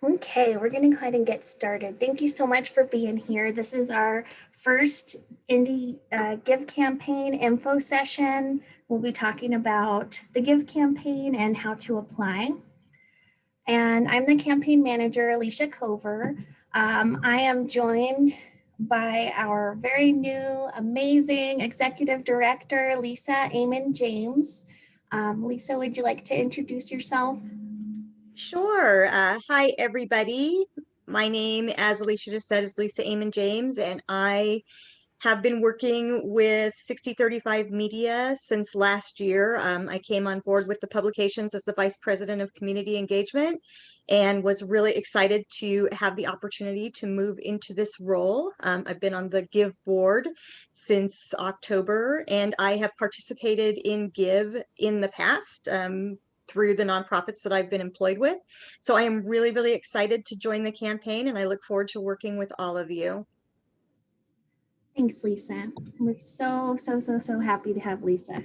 Okay, we're going to go ahead and get started. Thank you so much for being here. This is our first Indie Give campaign info session. We'll be talking about the Give campaign and how to apply. And I'm the campaign manager, Alicia Cover. I am joined by our very new, amazing executive director, Lisa Amon James. Lisa, would you like to introduce yourself? Sure. Hi, everybody. My name, as Alicia just said, is Lisa Amon James, and I have been working with 6035 Media since last year. I came on board with the publications as the Vice President of Community Engagement and was really excited to have the opportunity to move into this role. I've been on the Give board since October, and I have participated in Give in the past. Through the nonprofits that I've been employed with. So I am really, really excited to join the campaign, and I look forward to working with all of you. Thanks, Lisa. We're so happy to have Lisa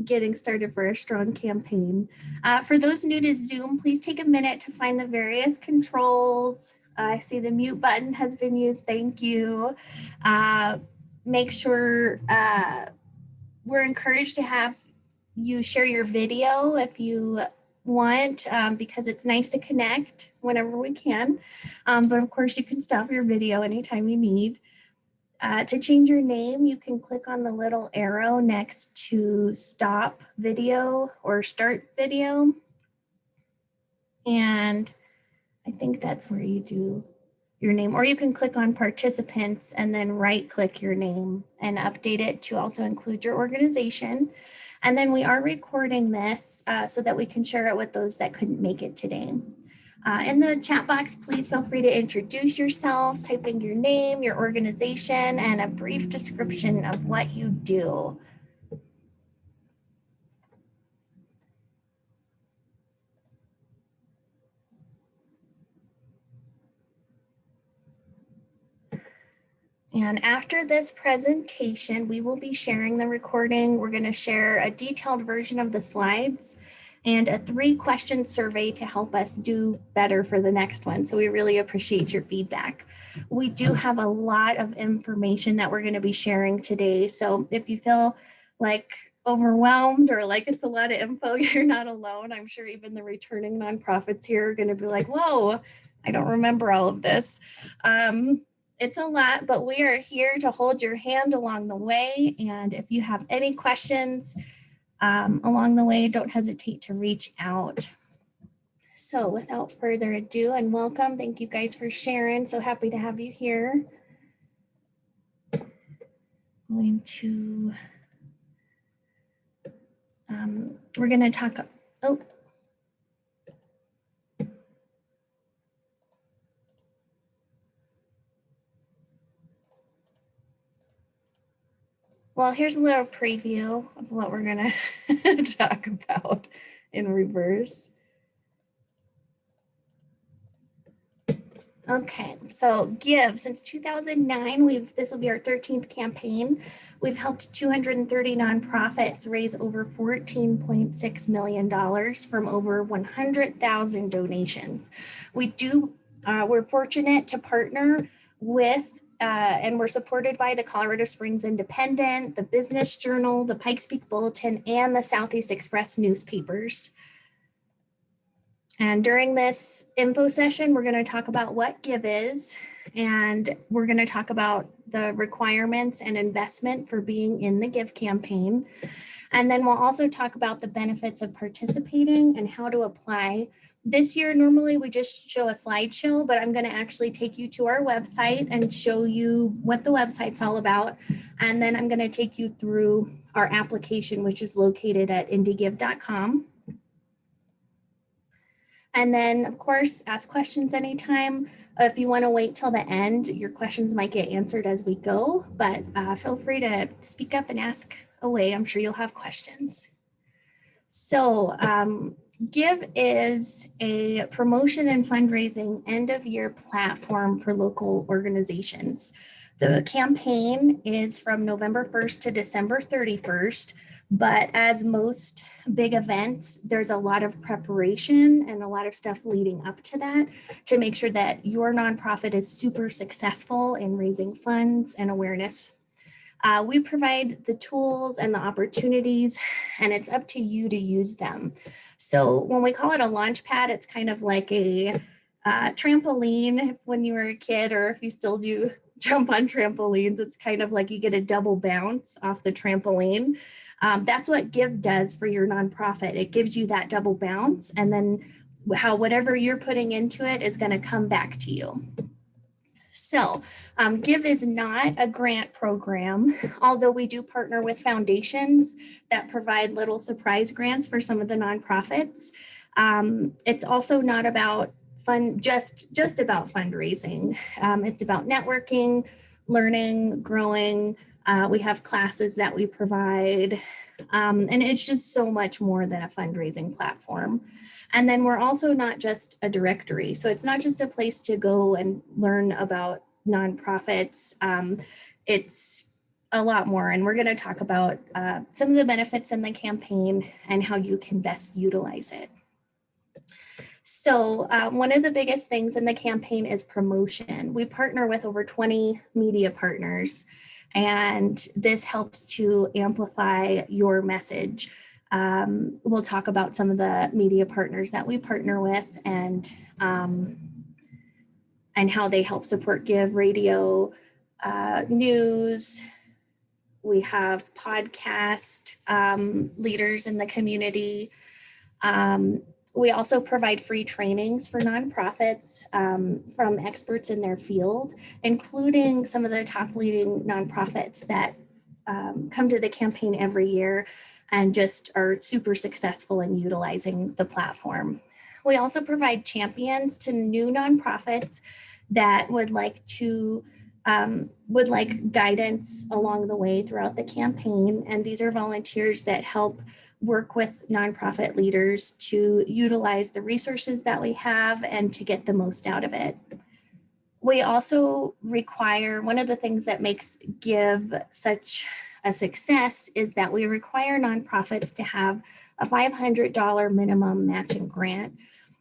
getting started for a strong campaign. For those new to Zoom, please take a minute to find the various controls. I see the mute button has been used. Thank you. Make sure we're encouraged to have you share your video if you want, because it's nice to connect whenever we can. But of course, you can stop your video anytime you need. To change your name, you can click on the little arrow next to stop video or start video. And I think that's where you do your name, or you can click on participants and then right click your name and update it to also include your organization. And then we are recording this so that we can share it with those that couldn't make it today. In the chat box, please feel free to introduce yourselves, type in your name, your organization, and a brief description of what you do. And after this presentation, we will be sharing the recording. We're going to share a detailed version of the slides and a 3-question survey to help us do better for the next one. So we really appreciate your feedback. We do have a lot of information that we're going to be sharing today. So if you feel like overwhelmed or like it's a lot of info, you're not alone. I'm sure even the returning nonprofits here are going to be like, whoa, I don't remember all of this. It's a lot, but we are here to hold your hand along the way. And if you have any questions along the way, don't hesitate to reach out. So without further ado, and welcome. Thank you guys for sharing. So happy to have you here. Going to, we're going to talk, well, here's a little preview of what we're going to talk about in reverse. Okay, so Give, since 2009, this will be our 13th campaign. We've helped 230 nonprofits raise over $14.6 million from over 100,000 donations. We're fortunate to partner with and we're supported by the Colorado Springs Independent, the Business Journal, the Pikes Peak Bulletin, and the Southeast Express newspapers. And during this info session, we're going to talk about what Give is, and we're going to talk about the requirements and investment for being in the Give campaign. And then we'll also talk about the benefits of participating and how to apply. This year, normally we just show a slideshow, but I'm going to actually take you to our website and show you what the website's all about. And then I'm going to take you through our application, which is located at indiegive.com. And then, of course, ask questions anytime. If you want to wait till the end, your questions might get answered as we go, but feel free to speak up and ask away. I'm sure you'll have questions. So Give is a promotion and fundraising end-of-year platform for local organizations. The campaign is from November 1st to December 31st. But as most big events, there's a lot of preparation and a lot of stuff leading up to that to make sure that your nonprofit is super successful in raising funds and awareness. We provide the tools and the opportunities, and it's up to you to use them. So when we call it a launch pad, it's kind of like a trampoline when you were a kid, or if you still do jump on trampolines, it's kind of like you get a double bounce off the trampoline. That's what Give does for your nonprofit. It gives you that double bounce, and then how whatever you're putting into it is going to come back to you. So, Give is not a grant program, although we do partner with foundations that provide little surprise grants for some of the nonprofits. It's also not about just about fundraising. It's about networking, learning, growing. We have classes that we provide, and it's just so much more than a fundraising platform. And then we're also not just a directory. So it's not just a place to go and learn about nonprofits. It's a lot more. And we're going to talk about some of the benefits in the campaign and how you can best utilize it. So one of the biggest things in the campaign is promotion. We partner with over 20 media partners, and this helps to amplify your message. We'll talk about some of the media partners that we partner with and how they help support Give radio, news. We have podcast leaders in the community. We also provide free trainings for nonprofits from experts in their field, including some of the top leading nonprofits that come to the campaign every year and just are super successful in utilizing the platform. We also provide champions to new nonprofits that would like guidance along the way throughout the campaign. And these are volunteers that help work with nonprofit leaders to utilize the resources that we have and to get the most out of it. We also require, one of the things that makes Give such a success is that we require nonprofits to have a $500 minimum matching grant.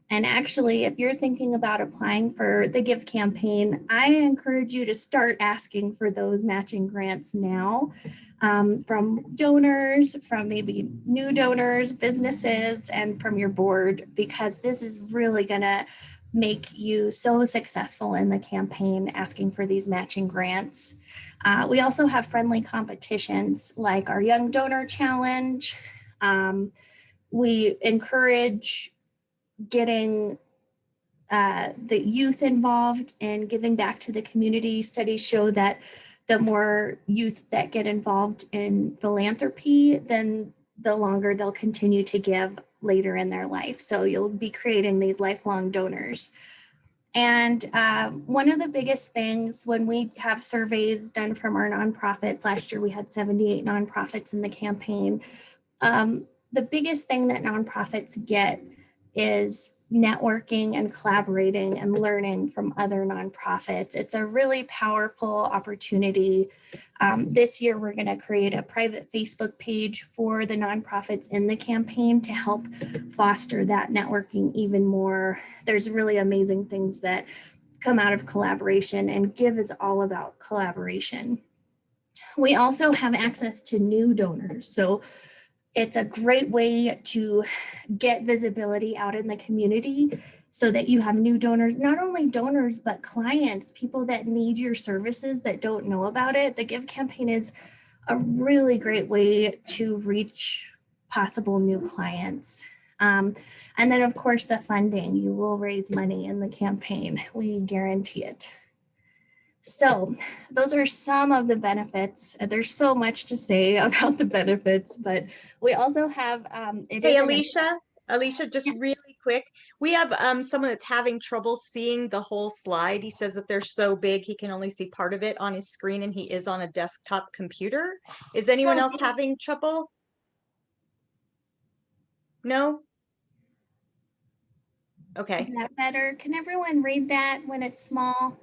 And actually, if you're thinking about applying for the Give campaign, I encourage you to start asking for those matching grants now from donors, from maybe new donors, businesses, and from your board, because this is really going to make you so successful in the campaign asking for these matching grants. We also have friendly competitions like our Young Donor Challenge. We encourage getting the youth involved and giving back to the community. Studies show that the more youth that get involved in philanthropy, then the longer they'll continue to give later in their life. So you'll be creating these lifelong donors. And one of the biggest things when we have surveys done from our nonprofits, last year we had 78 nonprofits in the campaign. The biggest thing that nonprofits get is networking and collaborating and learning from other nonprofits. It's a really powerful opportunity. This year, we're going to create a private Facebook page for the nonprofits in the campaign to help foster that networking even more. There's really amazing things that come out of collaboration, and Give is all about collaboration. We also have access to new donors. So it's a great way to get visibility out in the community so that you have new donors, not only donors, but clients, people that need your services that don't know about it. The Give campaign is a really great way to reach possible new clients. And then, of course, the funding. You will raise money in the campaign. We guarantee it. So those are some of the benefits. There's so much to say about the benefits, but we also have. Hey, Alicia, just really quick. We have someone that's having trouble seeing the whole slide. He says that they're so big, he can only see part of it on his screen, and he is on a desktop computer. Is anyone else having trouble? No? Okay. Is that better? Can everyone read that when it's small?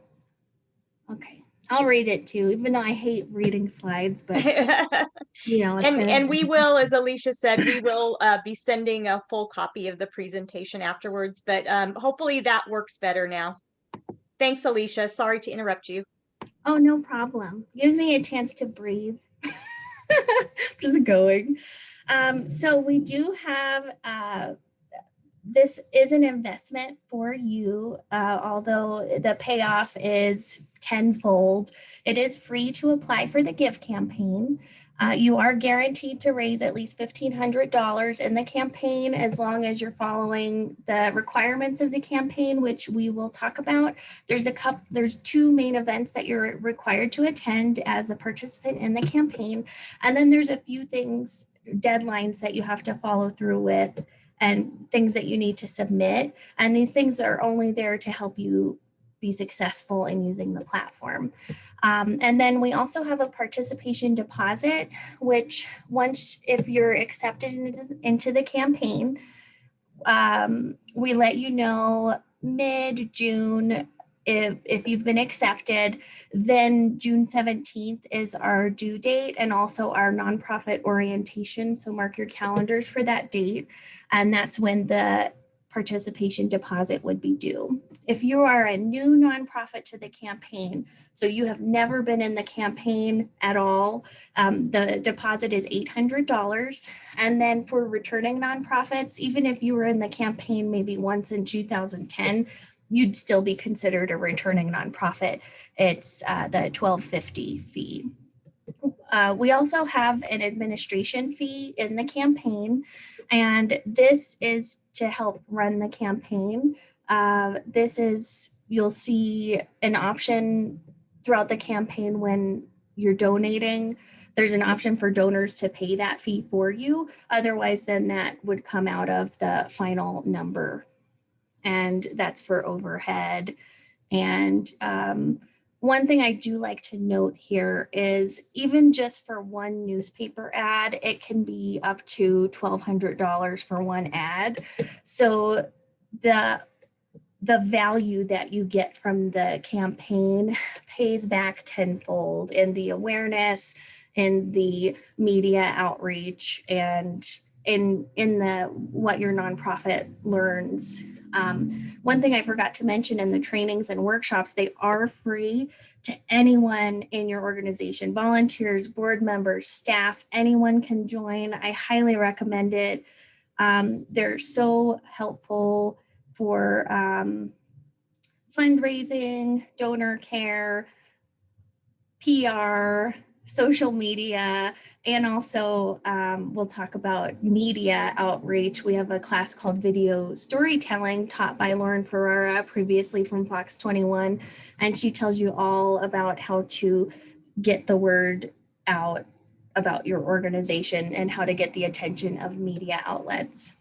Okay. I'll read it too, even though I hate reading slides, but it's And better. we will, as Alicia said, we will be sending a full copy of the presentation afterwards, but hopefully that works better now. Thanks, Alicia. Sorry to interrupt you. Oh, no problem. Gives me a chance to breathe. Just going. So we do have this is an investment for you, although the payoff is tenfold. It is free to apply for the Give campaign. You are guaranteed to raise at least $1,500 in the campaign as long as you're following the requirements of the campaign, which we will talk about. There's two main events that you're required to attend as a participant in the campaign. And then there's a few things, deadlines that you have to follow through with and things that you need to submit. And these things are only there to help you be successful in using the platform. And then we also have a participation deposit, which if you're accepted into the campaign, we let you know mid-June if you've been accepted. Then June 17th is our due date and also our nonprofit orientation. So mark your calendars for that date. And that's when the participation deposit would be due. If you are a new nonprofit to the campaign, so you have never been in the campaign at all, the deposit is $800. And then for returning nonprofits, even if you were in the campaign maybe once in 2010, you'd still be considered a returning nonprofit. It's the $12.50 fee. We also have an administration fee in the campaign, and this is to help run the campaign. You'll see an option throughout the campaign when you're donating. There's an option for donors to pay that fee for you. Otherwise, then that would come out of the final number. And that's for overhead. And one thing I do like to note here is even just for one newspaper ad, it can be up to $1,200 for one ad. So the value that you get from the campaign pays back tenfold in the awareness, in the media outreach, and in the what your nonprofit learns. One thing I forgot to mention in the trainings and workshops, they are free to anyone in your organization, volunteers, board members, staff, anyone can join. I highly recommend it. They're so helpful for fundraising, donor care, PR, social media, and also we'll talk about media outreach. We have a class called Video Storytelling taught by Lauren Ferrara, previously from Fox 21, and she tells you all about how to get the word out about your organization and how to get the attention of media outlets.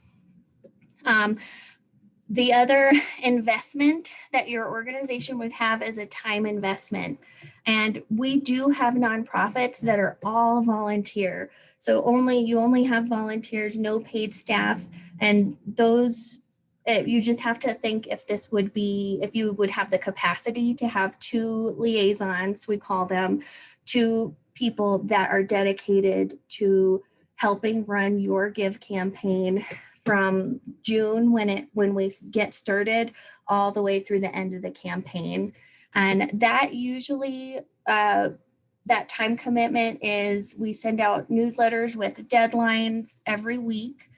The other investment that your organization would have is a time investment. And we do have nonprofits that are all volunteer. So you only have volunteers, no paid staff. And those, you just have to think if you would have the capacity to have 2 liaisons, we call them, 2 people that are dedicated to helping run your Give campaign from June when we get started all the way through the end of the campaign. And that usually, that time commitment is we send out newsletters with deadlines every week.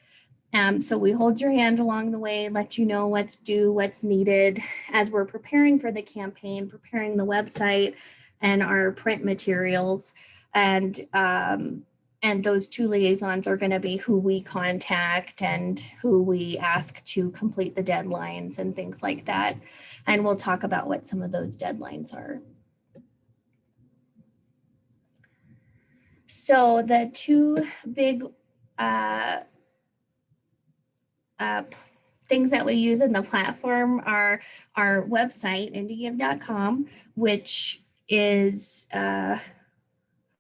So we hold your hand along the way, let you know what's due, what's needed as we're preparing for the campaign, preparing the website and our print materials. And those 2 liaisons are going to be who we contact and who we ask to complete the deadlines and things like that. And we'll talk about what some of those deadlines are. So the 2 big things that we use in the platform are our website, indiegive.com, which is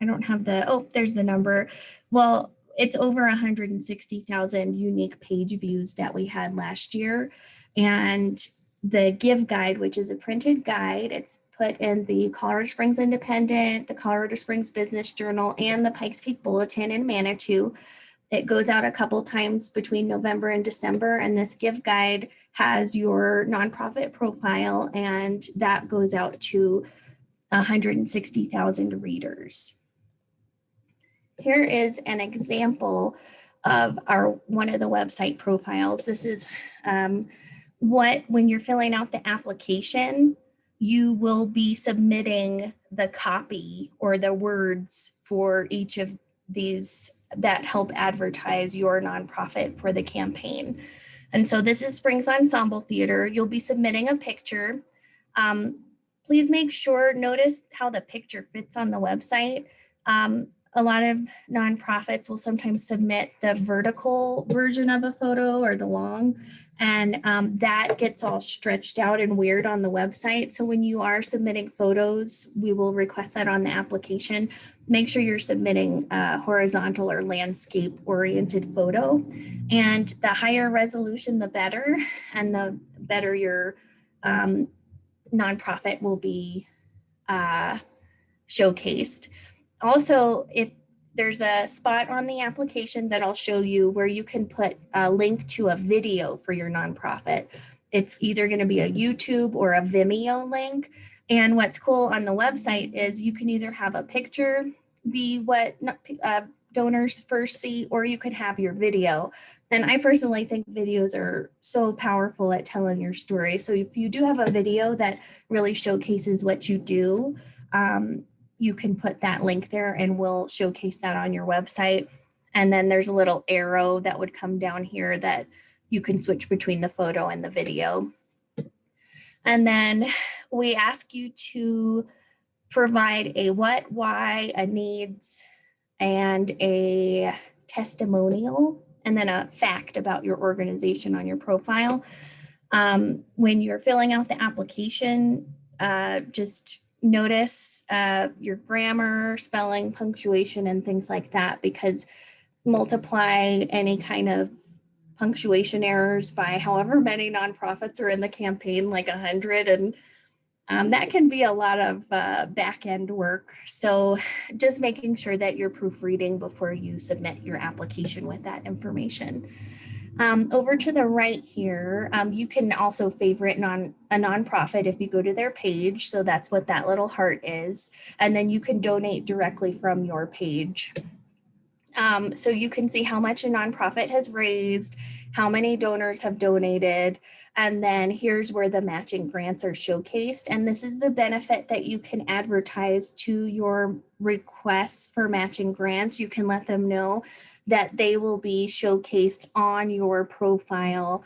I don't have there's the number. Well, it's over 160,000 unique page views that we had last year. And the Give Guide, which is a printed guide, it's put in the Colorado Springs Independent, the Colorado Springs Business Journal, and the Pikes Peak Bulletin in Manitou. It goes out a couple times between November and December, and this Give Guide has your nonprofit profile, and that goes out to 160,000 readers. Here is an example of one of the website profiles. This is when you're filling out the application, you will be submitting the copy or the words for each of these that help advertise your nonprofit for the campaign. And so this is Springs Ensemble Theater. You'll be submitting a picture. Please make sure, notice how the picture fits on the website. A lot of nonprofits will sometimes submit the vertical version of a photo or the long, and that gets all stretched out and weird on the website. So when you are submitting photos, we will request that on the application. Make sure you're submitting a horizontal or landscape oriented photo, and the higher resolution, the better, and the better your nonprofit will be showcased. Also, if there's a spot on the application that I'll show you where you can put a link to a video for your nonprofit. It's either going to be a YouTube or a Vimeo link. And what's cool on the website is you can either have a picture be what donors first see, or you could have your video. And I personally think videos are so powerful at telling your story. So if you do have a video that really showcases what you do, you can put that link there and we'll showcase that on your website. And then there's a little arrow that would come down here that you can switch between the photo and the video. And then we ask you to provide a what, why, a needs, and a testimonial, and then a fact about your organization on your profile. When you're filling out the application, just notice your grammar, spelling, punctuation, and things like that, because multiply any kind of punctuation errors by however many nonprofits are in the campaign, like 100, and that can be a lot of back end work. So just making sure that you're proofreading before you submit your application with that information. Over to the right here, you can also favorite a nonprofit if you go to their page. So that's what that little heart is. And then you can donate directly from your page. So you can see how much a nonprofit has raised, how many donors have donated, and then here's where the matching grants are showcased. And this is the benefit that you can advertise to your requests for matching grants. You can let them know that they will be showcased on your profile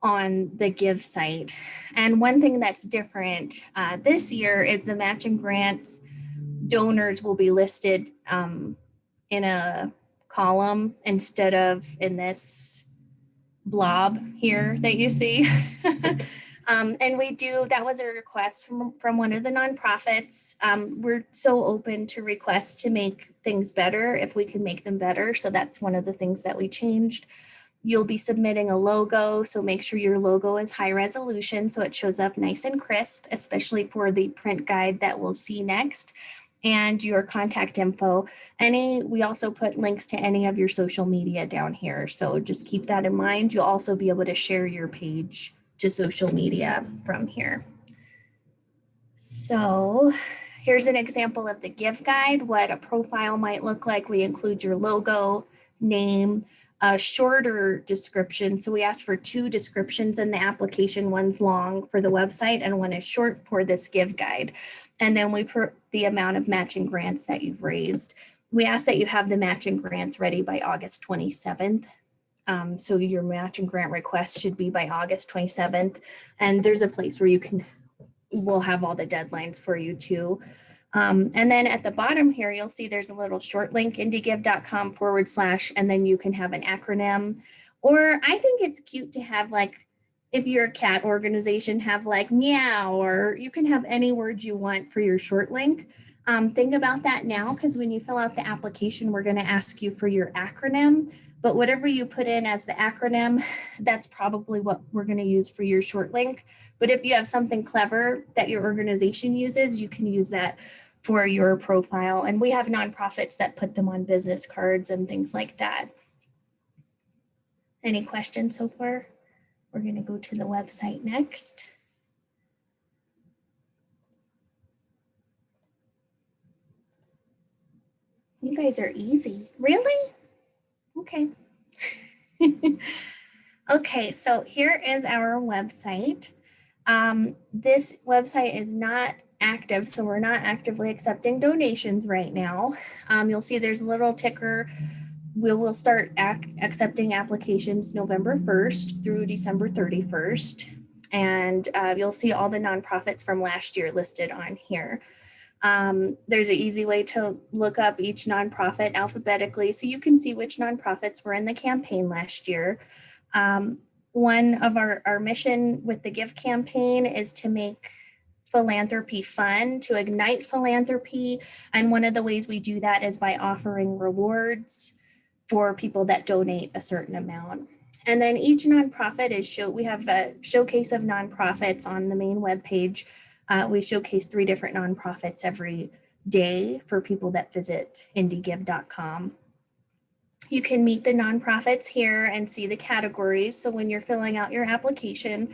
on the Give site. And one thing that's different this year is the matching grants donors will be listed in a column instead of in this blob here that you see. And that was a request from one of the nonprofits. We're so open to requests to make things better if we can make them better. So that's one of the things that we changed. You'll be submitting a logo, so make sure your logo is high resolution so it shows up nice and crisp, especially for the print guide that we'll see next, and your contact info. We also put links to any of your social media down here, so just keep that in mind. You'll also be able to share your page to social media from here. So here's an example of the Give Guide, what a profile might look like. We include your logo, name, a shorter description. So we ask for 2 descriptions in the application. One's long for the website and one is short for this Give Guide. And then we put the amount of matching grants that you've raised. We ask that you have the matching grants ready by August 27th. So your matching grant request should be by August 27th. And there's a place where we'll have all the deadlines for you too. And then at the bottom here, you'll see there's a little short link, indiegive.com / and then you can have an acronym. Or I think it's cute to have, like, if you're a cat organization, have like meow, or you can have any word you want for your short link. Think about that now, because when you fill out the application, we're going to ask you for your acronym. but whatever you put in as the acronym, that's probably what we're going to use for your short link. But if you have something clever that your organization uses, you can use that for your profile. And we have nonprofits that put them on business cards and things like that. Any questions so far? We're going to go to the website next. You guys are easy. Really? Okay. Okay, so here is our website. This website is not active, so we're not actively accepting donations right now. You'll see there's a little ticker. We will start accepting applications November 1st through December 31st. And you'll see all the nonprofits from last year listed on here. There's an easy way to look up each nonprofit alphabetically so you can see which nonprofits were in the campaign last year. One of our mission with the Give campaign is to make philanthropy fun, to ignite philanthropy. And one of the ways we do that is by offering rewards for people that donate a certain amount. And then each nonprofit is we have a showcase of nonprofits on the main webpage. We showcase 3 different nonprofits every day for people that visit indiegive.com. You can meet the nonprofits here and see the categories. So when you're filling out your application,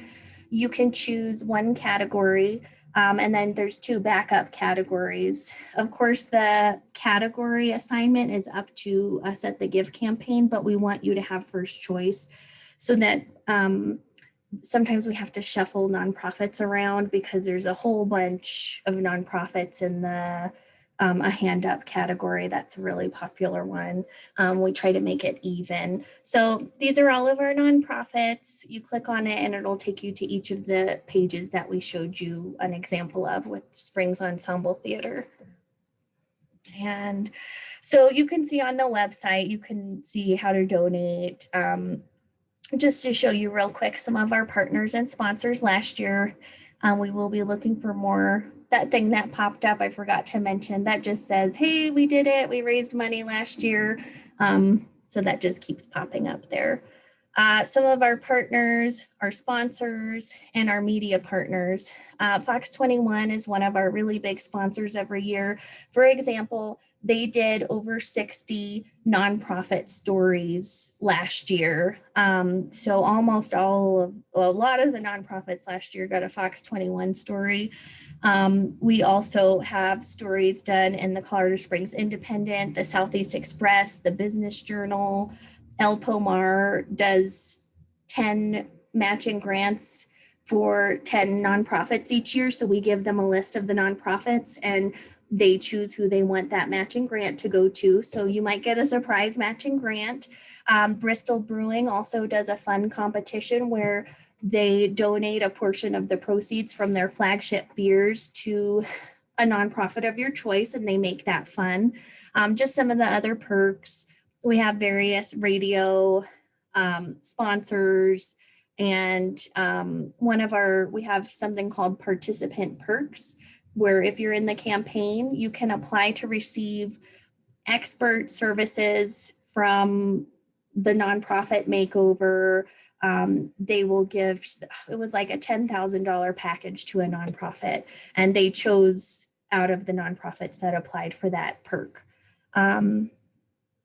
you can choose one category, and then there's 2 backup categories. Of course, the category assignment is up to us at the Give campaign, but we want you to have first choice so that sometimes we have to shuffle nonprofits around because there's a whole bunch of nonprofits in the a hand up category. That's a really popular one. We try to make it even. So these are all of our nonprofits. You click on it and it'll take you to each of the pages that we showed you an example of with Springs Ensemble Theater. And so you can see on the website, you can see how to donate. Just to show you real quick, some of our partners and sponsors last year, we will be looking for more. That thing that popped up, I forgot to mention, that just says, hey, we did it. We raised money last year. So that just keeps popping up there. Some of our partners, our sponsors, and our media partners. Fox 21 is one of our really big sponsors every year. For example, they did over 60 nonprofit stories last year. So almost a lot of the nonprofits last year got a Fox 21 story. We also have stories done in the Colorado Springs Independent, the Southeast Express, the Business Journal. El Pomar does 10 matching grants for 10 nonprofits each year. So we give them a list of the nonprofits and they choose who they want that matching grant to go to. So you might get a surprise matching grant. Bristol Brewing also does a fun competition where they donate a portion of the proceeds from their flagship beers to a nonprofit of your choice, and they make that fun. Just some of the other perks. We have various radio sponsors, and we have something called participant perks, where if you're in the campaign, you can apply to receive expert services from the nonprofit makeover. They will give, it was like a $10,000 package to a nonprofit, and they chose out of the nonprofits that applied for that perk.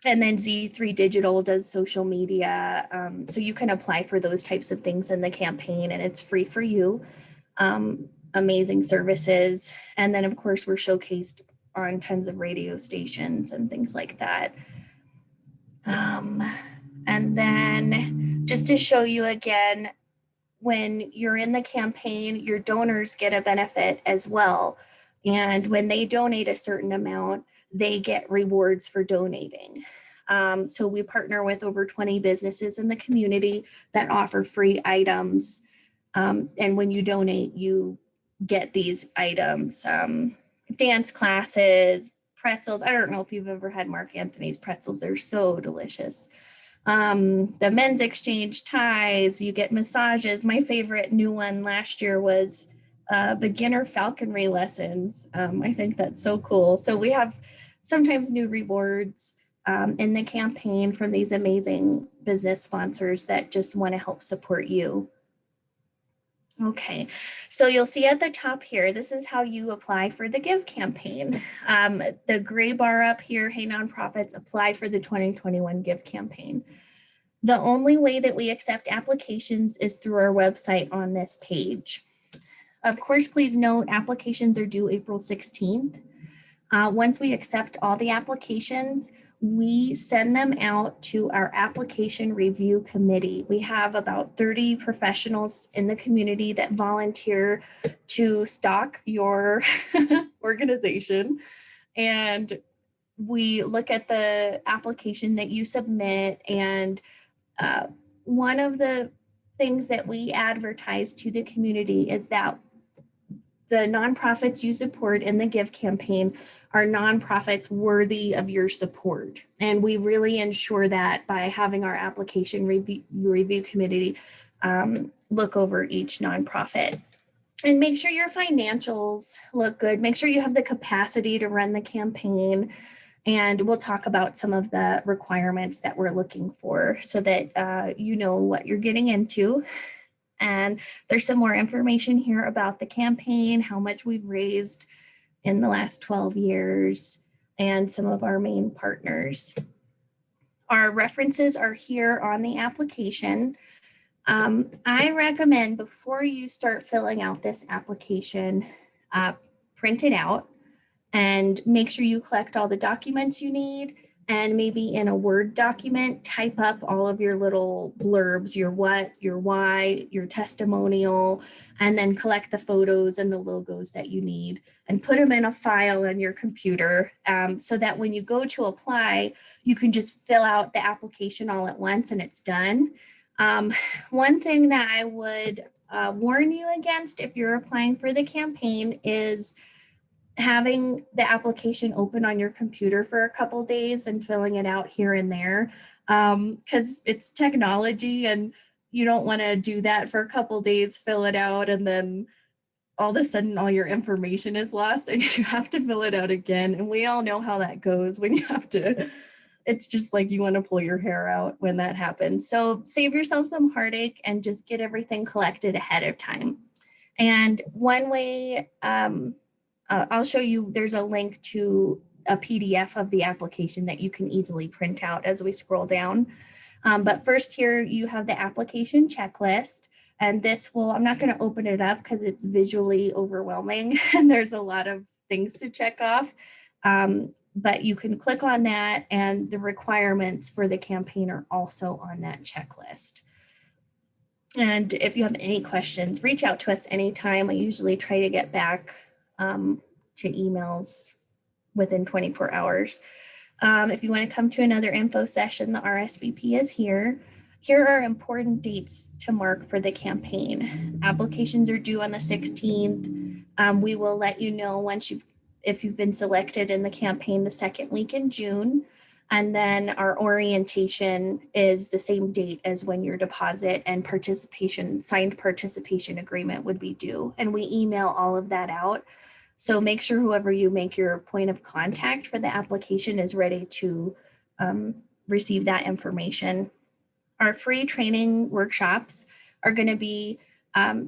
And then Z3 Digital does social media. So you can apply for those types of things in the campaign and it's free for you. Amazing services. And then of course we're showcased on tons of radio stations and things like that. And then just to show you again, when you're in the campaign, your donors get a benefit as well. And when they donate a certain amount, they get rewards for donating. So we partner with over 20 businesses in the community that offer free items. And when you donate, you get these items, dance classes, pretzels. I don't know if you've ever had Mark Anthony's pretzels. They're so delicious. The men's exchange ties, you get massages. My favorite new one last year was beginner falconry lessons. I think that's so cool. So we have sometimes new rewards in the campaign from these amazing business sponsors that just want to help support you. Okay, so you'll see at the top here, this is how you apply for the Give campaign. The gray bar up here, Hey Nonprofits, apply for the 2021 Give campaign. The only way that we accept applications is through our website on this page. Of course, please note applications are due April 16th. Once we accept all the applications, we send them out to our application review committee. We have about 30 professionals in the community that volunteer to stock your organization. And we look at the application that you submit. And one of the things that we advertise to the community is that the nonprofits you support in the Give campaign are nonprofits worthy of your support. And we really ensure that by having our application review committee look over each nonprofit. And make sure your financials look good. Make sure you have the capacity to run the campaign. And we'll talk about some of the requirements that we're looking for so that you know what you're getting into. And there's some more information here about the campaign, how much we've raised in the last 12 years, and some of our main partners. Our references are here on the application. I recommend before you start filling out this application, print it out and make sure you collect all the documents you need. And maybe in a Word document, type up all of your little blurbs, your what, your why, your testimonial, and then collect the photos and the logos that you need and put them in a file on your computer so that when you go to apply, you can just fill out the application all at once and it's done. One thing that I would warn you against if you're applying for the campaign is having the application open on your computer for a couple days and filling it out here and there because it's technology and you don't want to do that for a couple days, fill it out, and then all of a sudden all your information is lost and you have to fill it out again. And we all know how that goes when you have to, it's just like you want to pull your hair out when that happens. So save yourself some heartache and just get everything collected ahead of time. And one way, I'll show you, there's a link to a PDF of the application that you can easily print out as we scroll down. But first here you have the application checklist. And this will, I'm not going to open it up because it's visually overwhelming and there's a lot of things to check off. But you can click on that and the requirements for the campaign are also on that checklist. And if you have any questions, reach out to us anytime. I usually try to get back to emails within 24 hours. If you want to come to another info session, the RSVP is here. Here are important dates to mark for the campaign. Applications are due on the 16th. We will let you know if you've been selected in the campaign the second week in June. And then our orientation is the same date as when your deposit and signed participation agreement would be due. And we email all of that out. So make sure whoever you make your point of contact for the application is ready to receive that information. Our free training workshops are going to be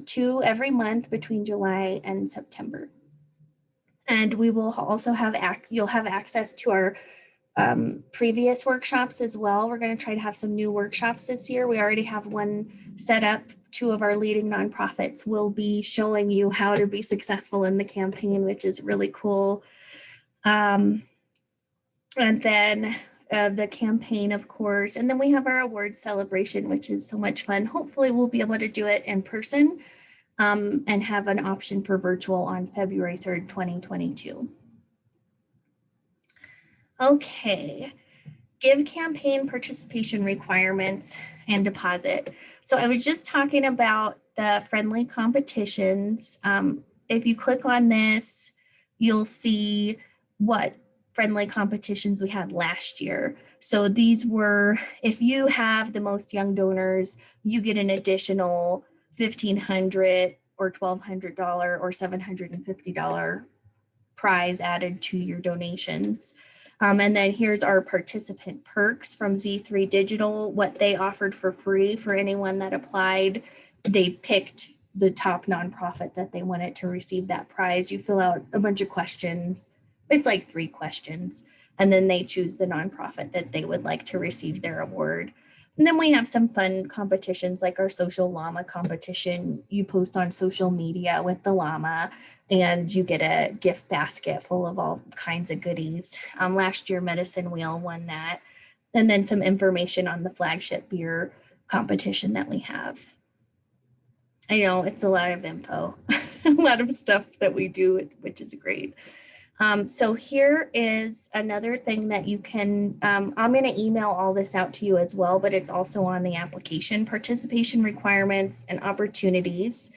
2 every month between July and September. And we will also have you'll have access to our previous workshops as well. We're going to try to have some new workshops this year. We already have one set up. 2 of our leading nonprofits will be showing you how to be successful in the campaign, which is really cool. And then the campaign, of course, and then we have our awards celebration, which is so much fun. Hopefully we'll be able to do it in person and have an option for virtual on February 3rd, 2022. Okay, Give campaign participation requirements and deposit. So I was just talking about the friendly competitions. If you click on this, you'll see what friendly competitions we had last year. So these were, if you have the most young donors, you get an additional $1,500 or $1,200 or $750 prize added to your donations. And then here's our participant perks from Z3 Digital, what they offered for free for anyone that applied. They picked the top nonprofit that they wanted to receive that prize. You fill out a bunch of questions. It's like 3 questions. And then they choose the nonprofit that they would like to receive their award. And then we have some fun competitions like our social llama competition. You post on social media with the llama and you get a gift basket full of all kinds of goodies. Last year, Medicine Wheel won that. And then some information on the flagship beer competition that we have. I know it's a lot of info, a lot of stuff that we do, which is great. So here is another thing that you can, I'm going to email all this out to you as well, but it's also on the application: participation requirements and opportunities.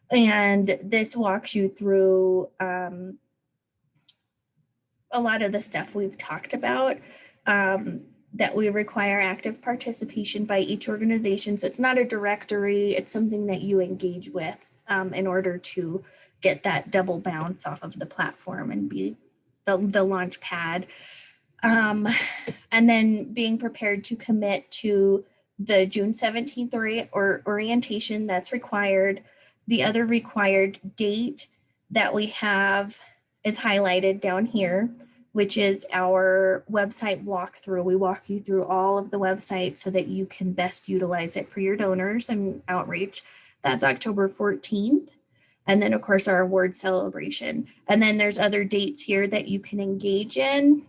And this walks you through a lot of the stuff we've talked about, that we require active participation by each organization. So it's not a directory, it's something that you engage with in order to get that double bounce off of the platform and be the launch pad. And then being prepared to commit to the June 17th orientation that's required. The other required date that we have is highlighted down here, which is our website walkthrough. We walk you through all of the websites so that you can best utilize it for your donors and outreach. That's October 14th. And then, of course, our award celebration. And then there's other dates here that you can engage in.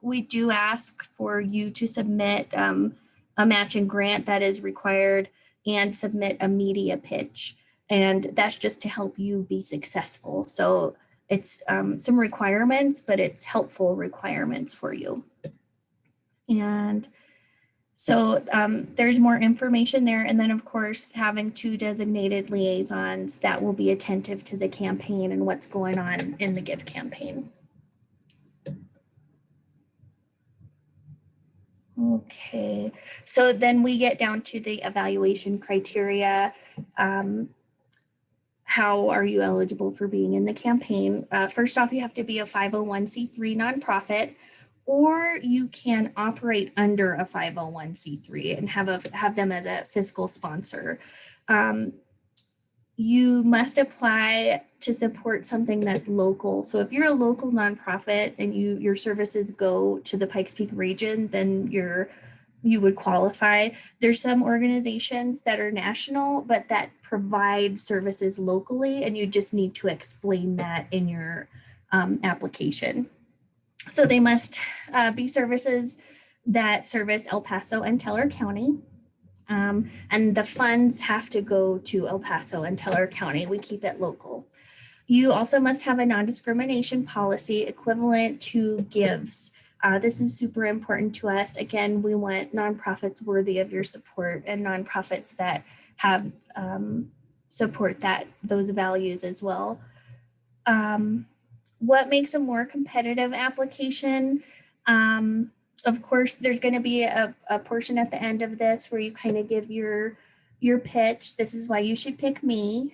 We do ask for you to submit a matching grant that is required and submit a media pitch. And that's just to help you be successful. So it's some requirements, but it's helpful requirements for you. And so there's more information there. And then, of course, having 2 designated liaisons that will be attentive to the campaign and what's going on in the Give campaign. Okay, so then we get down to the evaluation criteria. How are you eligible for being in the campaign? First off, you have to be a 501c3 nonprofit, or you can operate under a 501c3 and have them as a fiscal sponsor. You must apply to support something that's local. So if you're a local nonprofit and your services go to the Pikes Peak region, then you would qualify. There's some organizations that are national, but that provide services locally, and you just need to explain that in your application. So they must be services that service El Paso and Teller County. And the funds have to go to El Paso and Teller County. We keep it local. You also must have a non-discrimination policy equivalent to GIVES. This is super important to us. Again, we want nonprofits worthy of your support and nonprofits that have support those values as well. What makes a more competitive application? Of course, there's going to be a portion at the end of this where you kind of give your pitch. This is why you should pick me.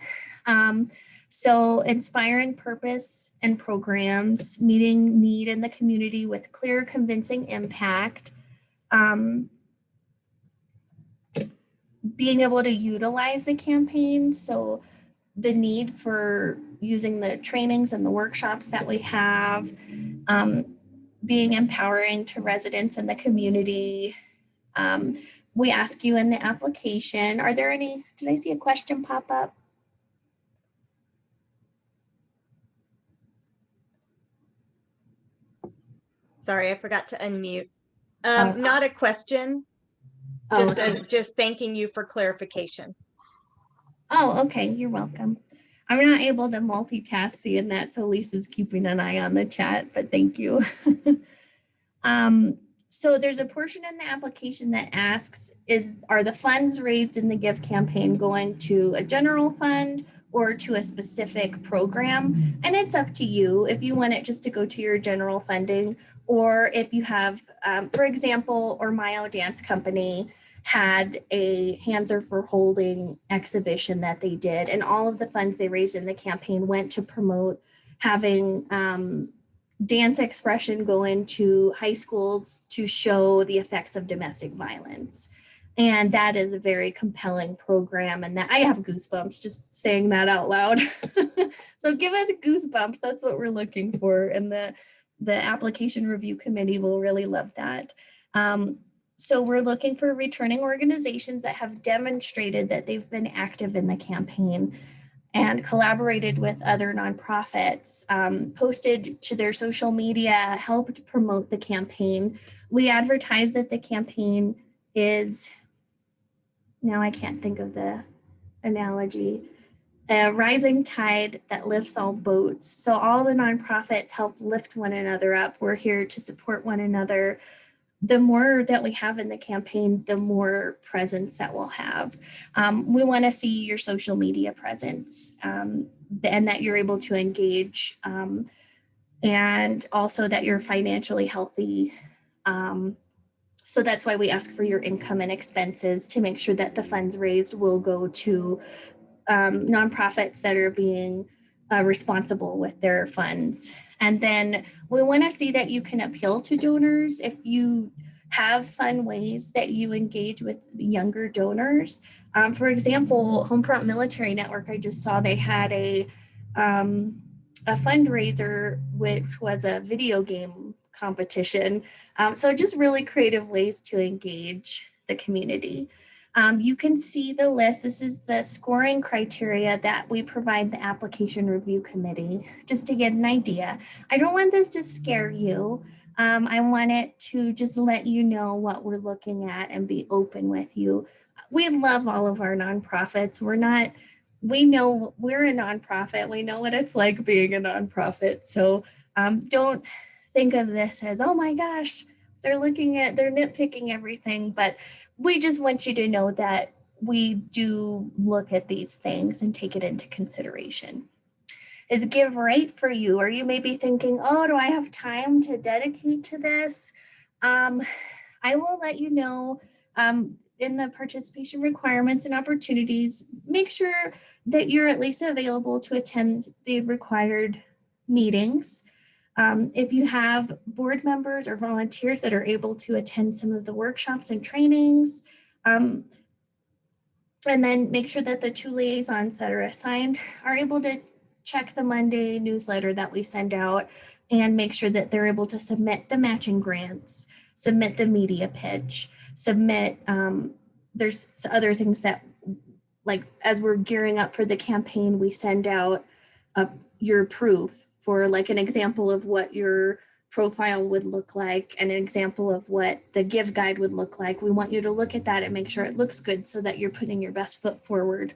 So inspiring purpose and programs, meeting need in the community with clear, convincing impact, being able to utilize the campaign. So the need for using the trainings and the workshops that we have, being empowering to residents in the community. We ask you in the application, did I see a question pop up? Sorry, I forgot to unmute. Not a question, just thanking you for clarification. Oh, okay, you're welcome. I'm not able to multitask seeing that, so Lisa's keeping an eye on the chat, but thank you. So there's a portion in the application that asks, are the funds raised in the Give campaign going to a general fund or to a specific program? And it's up to you if you want it just to go to your general funding, or if you have, for example, Ormayo Dance Company had a Hands Are for Holding exhibition that they did, and all of the funds they raised in the campaign went to promote having dance expression go into high schools to show the effects of domestic violence. And that is a very compelling program. And that I have goosebumps just saying that out loud. So give us goosebumps. That's what we're looking for. And the application review committee will really love that. So we're looking for returning organizations that have demonstrated that they've been active in the campaign and collaborated with other nonprofits, posted to their social media, helped promote the campaign. We advertise that the campaign is, now I can't think of the analogy, a rising tide that lifts all boats. So all the nonprofits help lift one another up. We're here to support one another. The more that we have in the campaign, the more presence that we'll have. We want to see your social media presence and that you're able to engage, and also that you're financially healthy. So that's why we ask for your income and expenses to make sure that the funds raised will go to nonprofits that are being responsible with their funds. And then we want to see that you can appeal to donors if you have fun ways that you engage with younger donors. For example, Homefront Military Network, I just saw they had a fundraiser, which was a video game competition. So just really creative ways to engage the community. You can see the list. This is the scoring criteria that we provide the application review committee, just to get an idea. I don't want this to scare you. I want it to just let you know what we're looking at and be open with you. We love all of our nonprofits. We know we're a nonprofit. We know what it's like being a nonprofit. So don't think of this as, oh my gosh, they're nitpicking everything, but we just want you to know that we do look at these things and take it into consideration. Is Give right for you? Or you may be thinking, oh, do I have time to dedicate to this? I will let you know in the participation requirements and opportunities, make sure that you're at least available to attend the required meetings. If you have board members or volunteers that are able to attend some of the workshops and trainings, and then make sure that the 2 liaisons that are assigned are able to check the Monday newsletter that we send out and make sure that they're able to submit the matching grants, submit the media pitch, submit, there's other things that, like as we're gearing up for the campaign, we send out your proof for like an example of what your profile would look like and an example of what the Give guide would look like. We want you to look at that and make sure it looks good so that you're putting your best foot forward.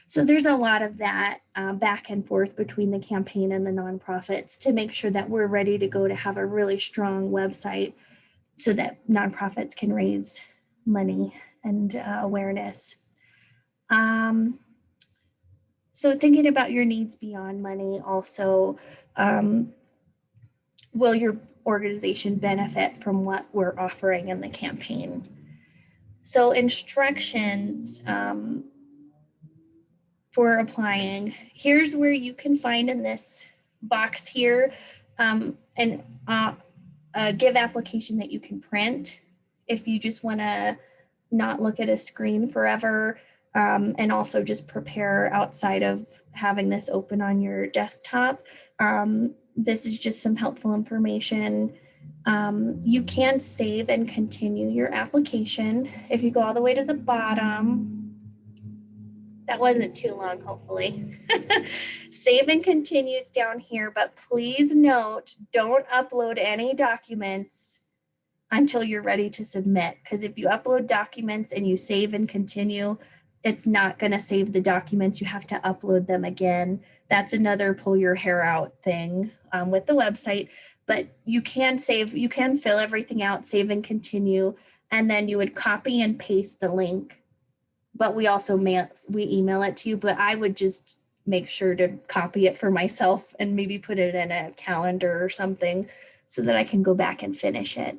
So there's a lot of that back and forth between the campaign and the nonprofits to make sure that we're ready to go to have a really strong website so that nonprofits can raise money and awareness. So thinking about your needs beyond money also, will your organization benefit from what we're offering in the campaign? So instructions for applying, here's where you can find in this box here a Give application that you can print if you just want to not look at a screen forever. And also just prepare outside of having this open on your desktop. This is just some helpful information. You can save and continue your application. If you go all the way to the bottom, that wasn't too long, hopefully. Save and continues down here, but please note, don't upload any documents until you're ready to submit. Because if you upload documents and you save and continue, it's not going to save the documents. You have to upload them again. That's another pull your hair out thing with the website, but you can save, you can fill everything out, save and continue, and then you would copy and paste the link. But we also email it to you, but I would just make sure to copy it for myself and maybe put it in a calendar or something so that I can go back and finish it.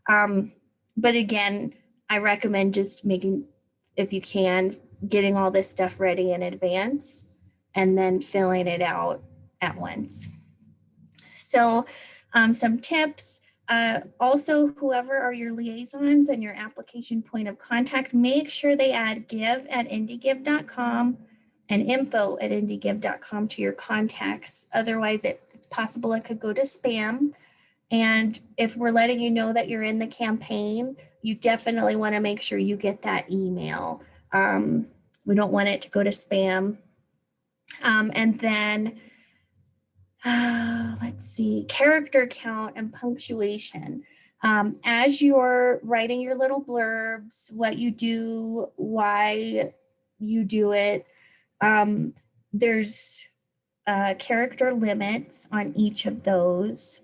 But again, I recommend just making, if you can, getting all this stuff ready in advance and then filling it out at once. So Some tips. Also, whoever are your liaisons and your application point of contact, make sure they add give@indiegive.com and info@indiegive.com to your contacts. Otherwise, it's possible it could go to spam. And if we're letting you know that you're in the campaign, you definitely want to make sure you get that email. We don't want it to go to spam. And then let's see, character count and punctuation. As you're writing your little blurbs, what you do, why you do it, there's character limits on each of those.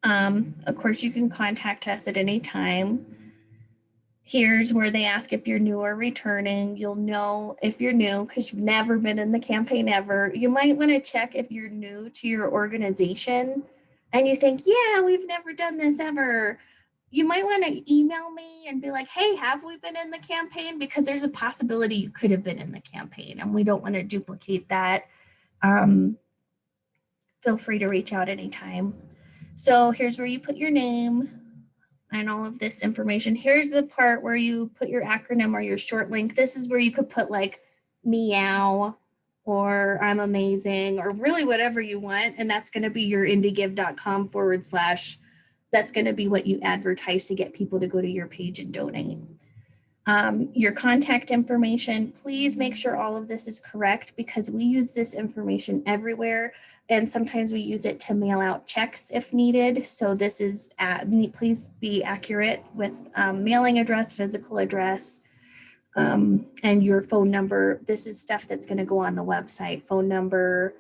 Of course, you can contact us at any time. Here's where they ask if you're new or returning. You'll know if you're new because you've never been in the campaign ever. You might want to check if you're new to your organization and you think, yeah, we've never done this ever. You might want to email me and be like, hey, have we been in the campaign? Because there's a possibility you could have been in the campaign and we don't want to duplicate that. Feel free to reach out anytime. So here's where you put your name and all of this information. Here's the part where you put your acronym or your short link. This is where you could put like meow or I'm amazing or really whatever you want. And that's going to be your indiegive.com / that's going to be what you advertise to get people to go to your page and donate. Your contact information, please make sure all of this is correct because we use this information everywhere and sometimes we use it to mail out checks if needed. So this is, please be accurate with mailing address, physical address, and your phone number. This is stuff that's going to go on the website, phone number,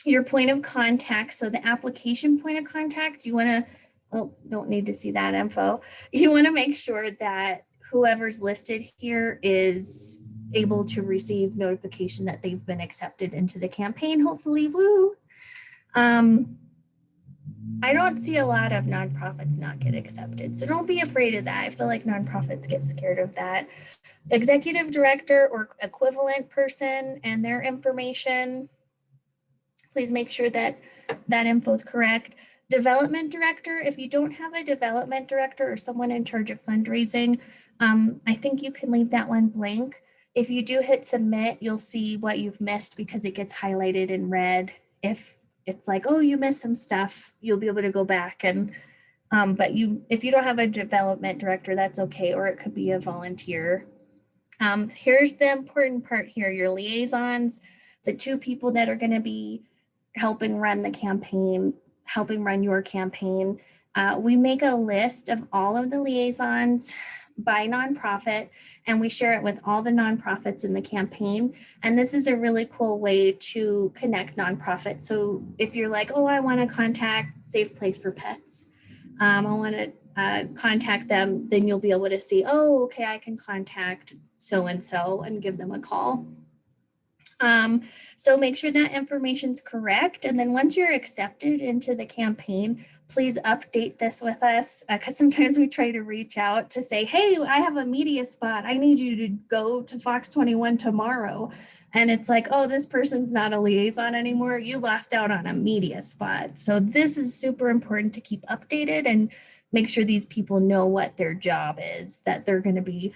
your point of contact. So the application point of contact, you want to, oh, don't need to see that info. You want to make sure that whoever's listed here is able to receive notification that they've been accepted into the campaign, hopefully, woo. I don't see a lot of nonprofits not get accepted, so don't be afraid of that. I feel like nonprofits get scared of that. Executive director or equivalent person and their information. Please make sure that that info is correct. Development director, if you don't have a development director or someone in charge of fundraising, I think you can leave that one blank. If you do hit submit, you'll see what you've missed because it gets highlighted in red. If it's like, oh, you missed some stuff, you'll be able to go back and, but if you don't have a development director, that's okay, or it could be a volunteer. Here's the important part here, your liaisons, the 2 people that are gonna be helping run the campaign, helping run your campaign. We make a list of all of the liaisons by nonprofit and we share it with all the nonprofits in the campaign. And this is a really cool way to connect nonprofits. So if you're like, oh, I want to contact Safe Place for Pets, I want to contact them, then you'll be able to see, oh, okay, I can contact so-and-so and give them a call. So make sure that information's correct. And then once you're accepted into the campaign, please update this with us because sometimes we try to reach out to say, hey, I have a media spot. I need you to go to Fox 21 tomorrow. And it's like, oh, this person's not a liaison anymore. You lost out on a media spot. So this is super important to keep updated and make sure these people know what their job is, that they're going to be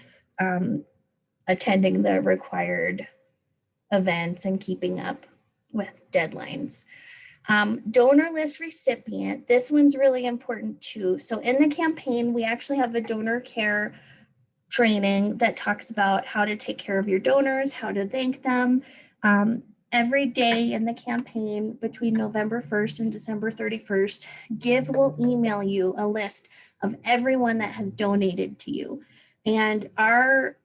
attending the required events and keeping up with deadlines. Donor list recipient, this one's really important too. So in the campaign, we actually have a donor care training that talks about how to take care of your donors, how to thank them. Every day in the campaign between November 1st and December 31st, Give will email you a list of everyone that has donated to you. And our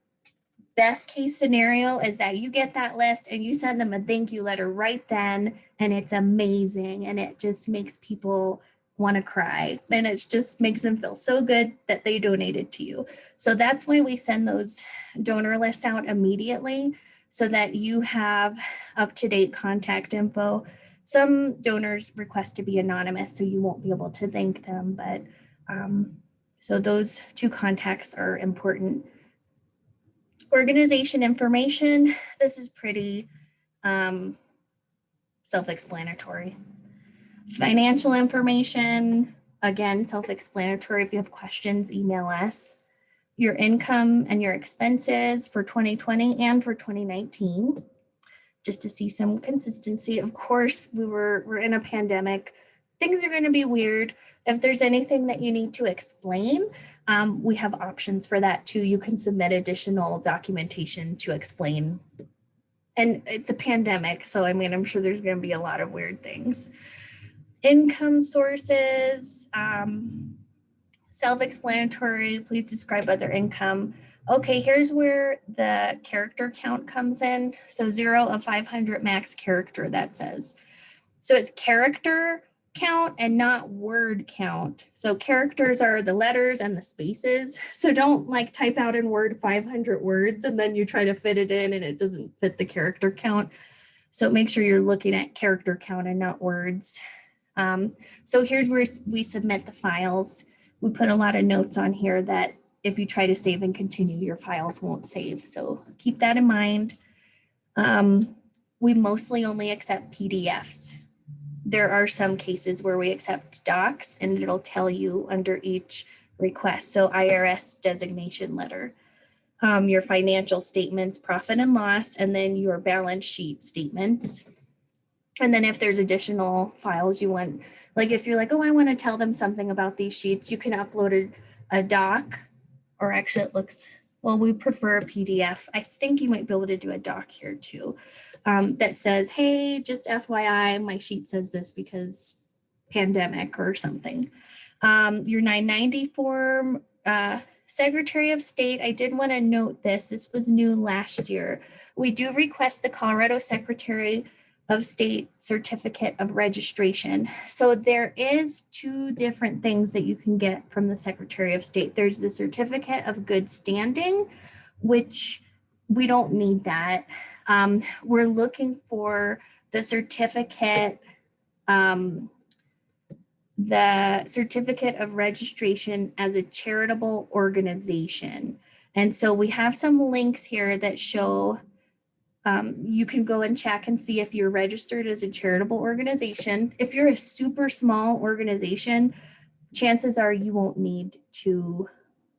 best case scenario is that you get that list and you send them a thank you letter right then, and it's amazing. And it just makes people want to cry. And it just makes them feel so good that they donated to you. So that's why we send those donor lists out immediately so that you have up-to-date contact info. Some donors request to be anonymous, so you won't be able to thank them. But so those 2 contacts are important. Organization information, this is pretty self-explanatory. Financial information, again, self-explanatory. If you have questions, email us. Your income and your expenses for 2020 and for 2019, just to see some consistency. Of course, we're in a pandemic. Things are going to be weird. If there's anything that you need to explain, we have options for that too. You can submit additional documentation to explain. And it's a pandemic, so I mean, I'm sure there's going to be a lot of weird things. Income sources, self-explanatory. Please describe other income. Okay, here's where the character count comes in. So 0 of 500 max character, that says. So it's character count and not word count. So characters are the letters and the spaces. So don't like type out in Word 500 words and then you try to fit it in and it doesn't fit the character count. So make sure you're looking at character count and not words. So here's where we submit the files. We put a lot of notes on here that if you try to save and continue, your files won't save. So keep that in mind. We mostly only accept PDFs. There are some cases where we accept docs and it'll tell you under each request. So IRS designation letter, your financial statements, profit and loss, and then your balance sheet statements. And then if there's additional files you want, like if you're like, oh, I want to tell them something about these sheets, you can upload a doc, or actually it looks, well, we prefer a PDF. I think you might be able to do a doc here too, that says, hey, just FYI, my sheet says this because pandemic or something. Your 990 form, Secretary of State, I did want to note this was new last year. We do request the Colorado Secretary of State certificate of registration. So there is 2 different things that you can get from the Secretary of State. There's the certificate of good standing, which we don't need that. We're looking for the certificate of registration as a charitable organization. And so we have some links here that show you can go and check and see if you're registered as a charitable organization. If you're a super small organization, chances are you won't need to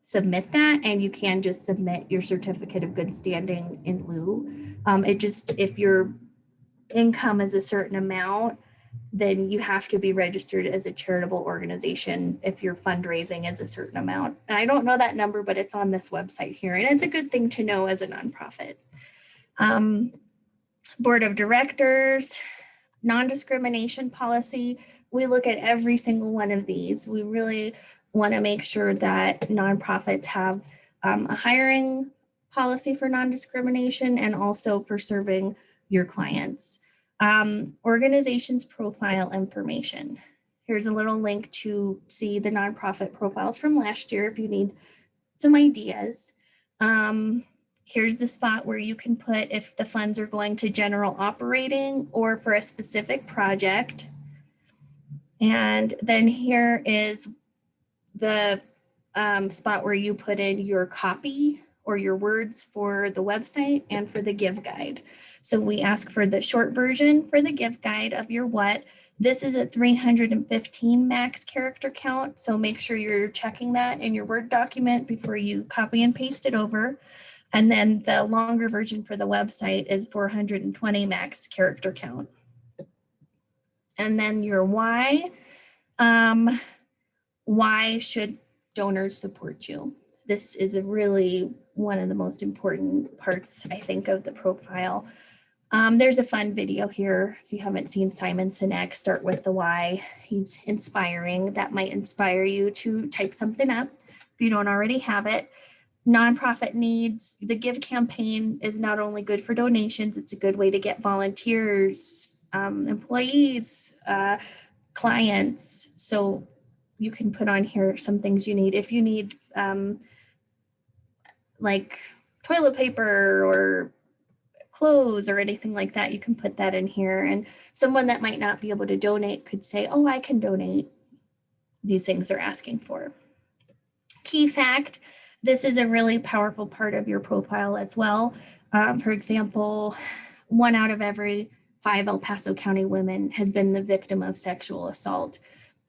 submit that, and you can just submit your certificate of good standing in lieu. If your income is a certain amount, then you have to be registered as a charitable organization if your fundraising is a certain amount. And I don't know that number, but it's on this website here, and it's a good thing to know as a nonprofit. Board of directors, non-discrimination policy. We look at every single one of these. We really want to make sure that nonprofits have a hiring policy for non-discrimination and also for serving your clients. Organizations profile information. Here's a little link to see the nonprofit profiles from last year if you need some ideas. Here's the spot where you can put if the funds are going to general operating or for a specific project. And then here is the spot where you put in your copy or your words for the website and for the give guide. So we ask for the short version for the give guide of your what. This is a 315 max character count. So make sure you're checking that in your Word document before you copy and paste it over. And then the longer version for the website is 420 max character count. And then your why. Why should donors support you? This is really one of the most important parts, I think, of the profile. There's a fun video here. If you haven't seen Simon Sinek, start with the why. He's inspiring. That might inspire you to type something up if you don't already have it. Nonprofit needs. The Give campaign is not only good for donations, it's a good way to get volunteers, employees, clients. So you can put on here some things you need. If you need like toilet paper or clothes or anything like that, you can put that in here. And someone that might not be able to donate could say, oh, I can donate these things they're asking for. Key fact, this is a really powerful part of your profile as well. For example, 1 out of every 5 El Paso County women has been the victim of sexual assault.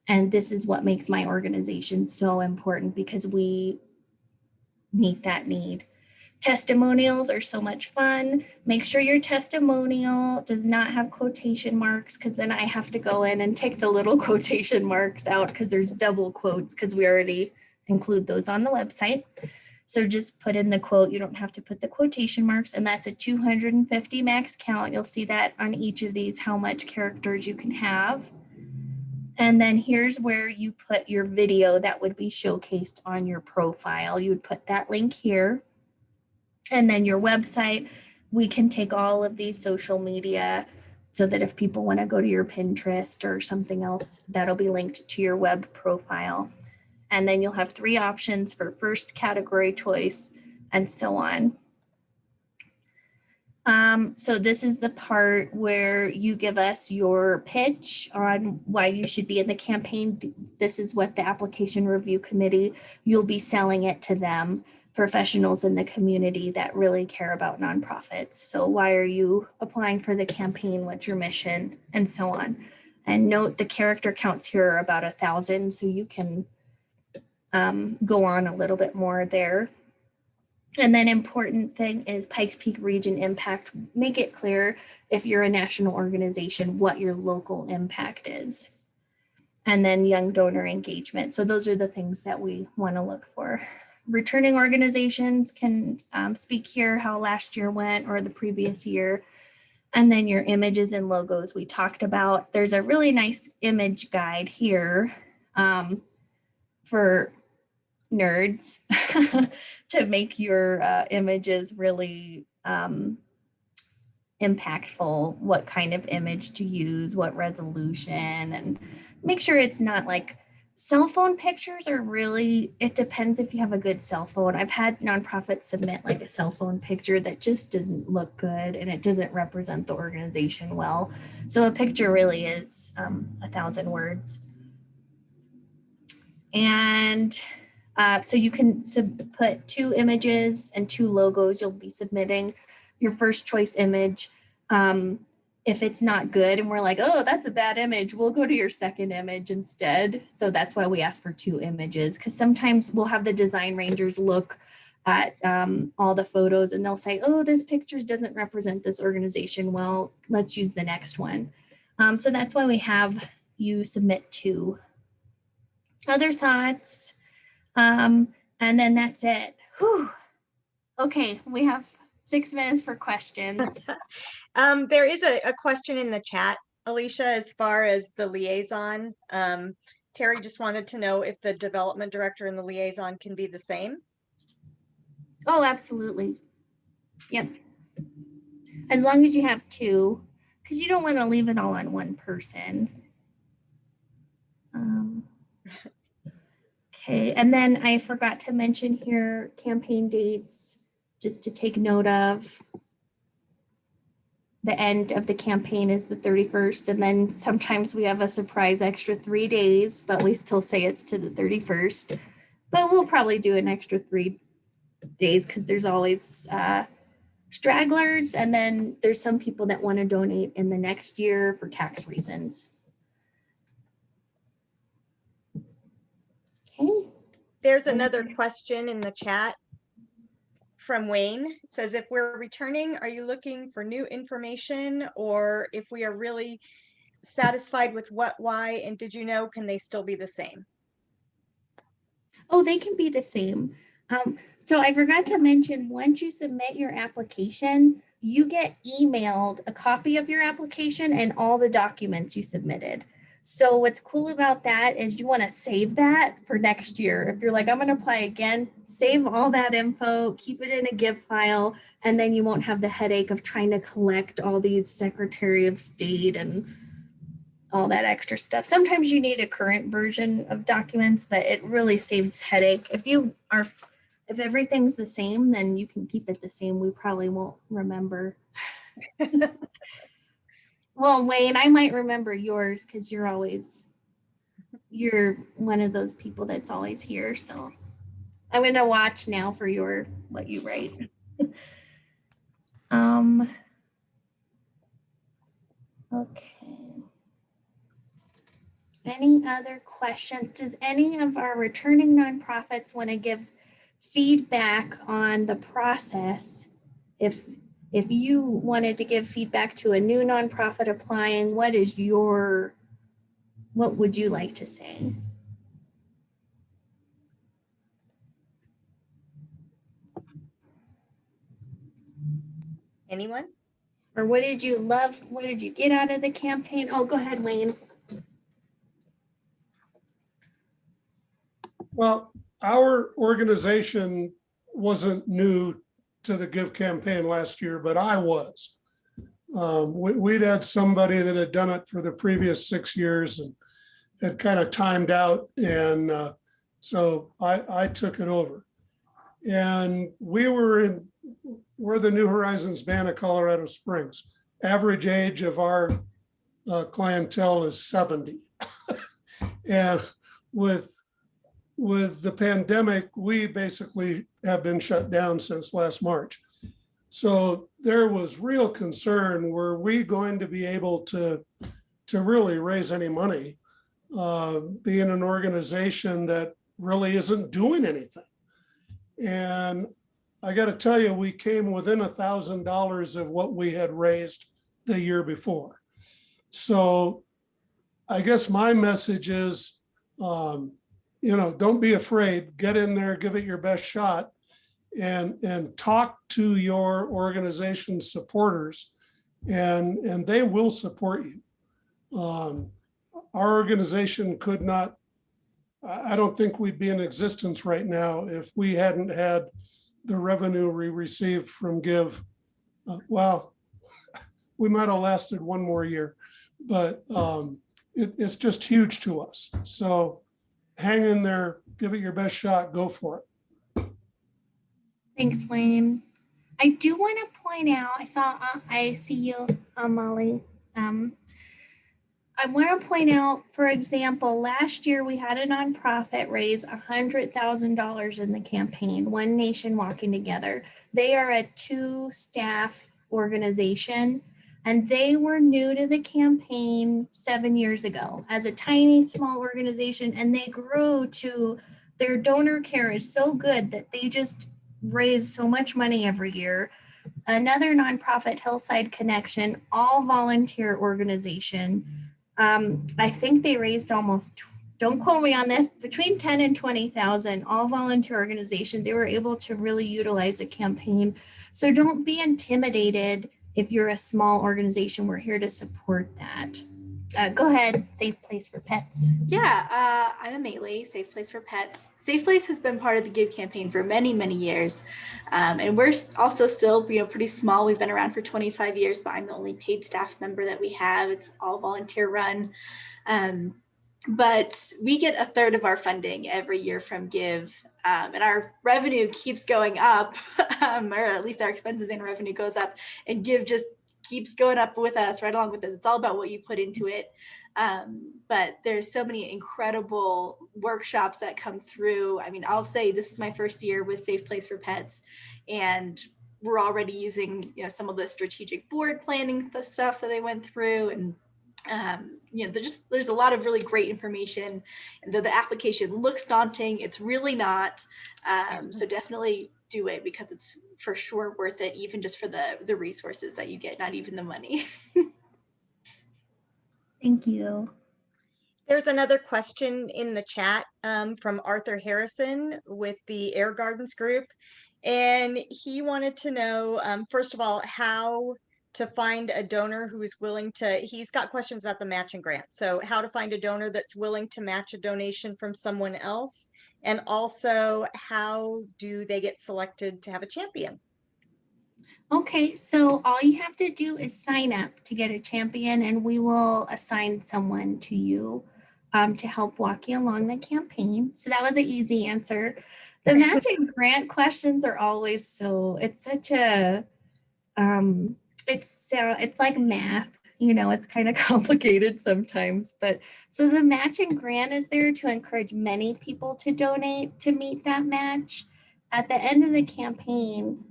And this is what makes my organization so important, because we meet that need. Testimonials are so much fun. Make sure your testimonial does not have quotation marks, because then I have to go in and take the little quotation marks out because there's double quotes, because we already include those on the website. So just put in the quote. You don't have to put the quotation marks, and that's a 250 max count. You'll see that on each of these, how much characters you can have. And then here's where you put your video that would be showcased on your profile. You would put that link here. And then your website, we can take all of these social media so that if people want to go to your Pinterest or something else, that'll be linked to your web profile. And then you'll have 3 options for first category choice and so on. So this is the part where you give us your pitch on why you should be in the campaign. This is what the application review committee, you'll be selling it to them, professionals in the community that really care about nonprofits. So why are you applying for the campaign? What's your mission? And so on. And note the character counts here are about 1,000, so you can go on a little bit more there. And then important thing is Pikes Peak region impact. Make it clear if you're a national organization what your local impact is. And then young donor engagement. So those are the things that we want to look for. Returning organizations can speak here how last year went or the previous year. And then your images and logos we talked about. There's a really nice image guide here for nerds to make your images really impactful, what kind of image to use, what resolution, and make sure it's not like cell phone pictures are really, it depends if you have a good cell phone. I've had nonprofits submit like a cell phone picture that just doesn't look good and it doesn't represent the organization well. So a picture really is 1,000 words. And so you can put 2 images and 2 logos. You'll be submitting your first choice image. If it's not good and we're like, oh, that's a bad image, we'll go to your second image instead. So that's why we ask for 2 images, because sometimes we'll have the design rangers look at all the photos and they'll say, oh, this picture doesn't represent this organization well, let's use the next one. So that's why we have you submit 2. Other thoughts? And then that's it. Whew. Okay, we have 6 minutes for questions. There is a question in the chat, Alicia, as far as the liaison. Terry just wanted to know if the development director and the liaison can be the same. Oh, absolutely. Yep. As long as you have 2, because you don't want to leave it all on one person. Okay, and then I forgot to mention here campaign dates, just to take note of. The end of the campaign is the 31st, and then sometimes we have a surprise extra 3 days, but we still say it's to the 31st. But we'll probably do an extra 3 days because there's always stragglers, and then there's some people that want to donate in the next year for tax reasons. Okay. There's another question in the chat from Wayne. It says, if we're returning, are you looking for new information, or if we are really satisfied with what, why, and did you know, can they still be the same? Oh, they can be the same. So I forgot to mention, once you submit your application, you get emailed a copy of your application and all the documents you submitted. So what's cool about that is you want to save that for next year. If you're like, I'm going to apply again, save all that info, keep it in a GIF file, and then you won't have the headache of trying to collect all these Secretary of State and all that extra stuff. Sometimes you need a current version of documents, but it really saves headache. If everything's the same, then you can keep it the same. We probably won't remember. Well, Wayne, I might remember yours because you're one of those people that's always here. So I'm going to watch now for what you write. Okay. Any other questions? Does any of our returning nonprofits want to give feedback on the process? If you wanted to give feedback to a new nonprofit applying, what would you like to say? Anyone? Or what did you love? What did you get out of the campaign? Oh, go ahead, Wayne. Well, our organization wasn't new to the Give campaign last year, but I was. We'd had somebody that had done it for the previous 6 years and had kind of timed out. And so I took it over. And we're the New Horizons band of Colorado Springs. Average age of our clientele is 70. And with the pandemic, we basically have been shut down since last March. So there was real concern, were we going to be able to really raise any money, being an organization that really isn't doing anything? And I got to tell you, we came within $1,000 of what we had raised the year before. So I guess my message is, don't be afraid, get in there, give it your best shot, and talk to your organization's supporters, and they will support you. Our organization could not, I don't think we'd be in existence right now if we hadn't had the revenue we received from Give. Well, we might have lasted one more year, but it's just huge to us. So hang in there, give it your best shot, go for it. Thanks, Wayne. I do want to point out, I see you, Molly. I want to point out, for example, last year we had a nonprofit raise $100,000 in the campaign, One Nation Walking Together. They are a 2-staff organization, and they were new to the campaign 7 years ago as a tiny, small organization, and they grew to, their donor care is so good that they just raise so much money every year. Another nonprofit, Hillside Connection, all volunteer organization. I think they raised almost, don't quote me on this, between 10 and 20,000, all volunteer organizations. They were able to really utilize the campaign. So don't be intimidated if you're a small organization. We're here to support that. Go ahead, Safe Place for Pets. Yeah, I'm Amelie, Safe Place for Pets. Safe Place has been part of the Give campaign for many, many years. And we're also still, pretty small. We've been around for 25 years, but I'm the only paid staff member that we have. It's all volunteer run. But we get 1/3 of our funding every year from Give, and our revenue keeps going up, or at least our expenses and revenue goes up, and Give just keeps going up with us, right along with us. It's all about what you put into it. But there's so many incredible workshops that come through. I mean, I'll say this is my first year with Safe Place for Pets, and we're already using some of the strategic board planning, the stuff that they went through, and there's a lot of really great information. The application looks daunting. It's really not. So definitely do it, because it's for sure worth it, even just for the resources that you get, not even the money. Thank you. There's another question in the chat from Arthur Harrison with the Air Gardens group. And he wanted to know, first of all, how to find a donor who is willing to, he's got questions about the matching grant. So how to find a donor that's willing to match a donation from someone else. And also, how do they get selected to have a champion? Okay, so all you have to do is sign up to get a champion, and we will assign someone to you to help walk you along the campaign. So that was an easy answer. The matching grant questions are always it's such a, it's like math, it's kind of complicated sometimes, but so the matching grant is there to encourage many people to donate to meet that match. At the end of the campaign,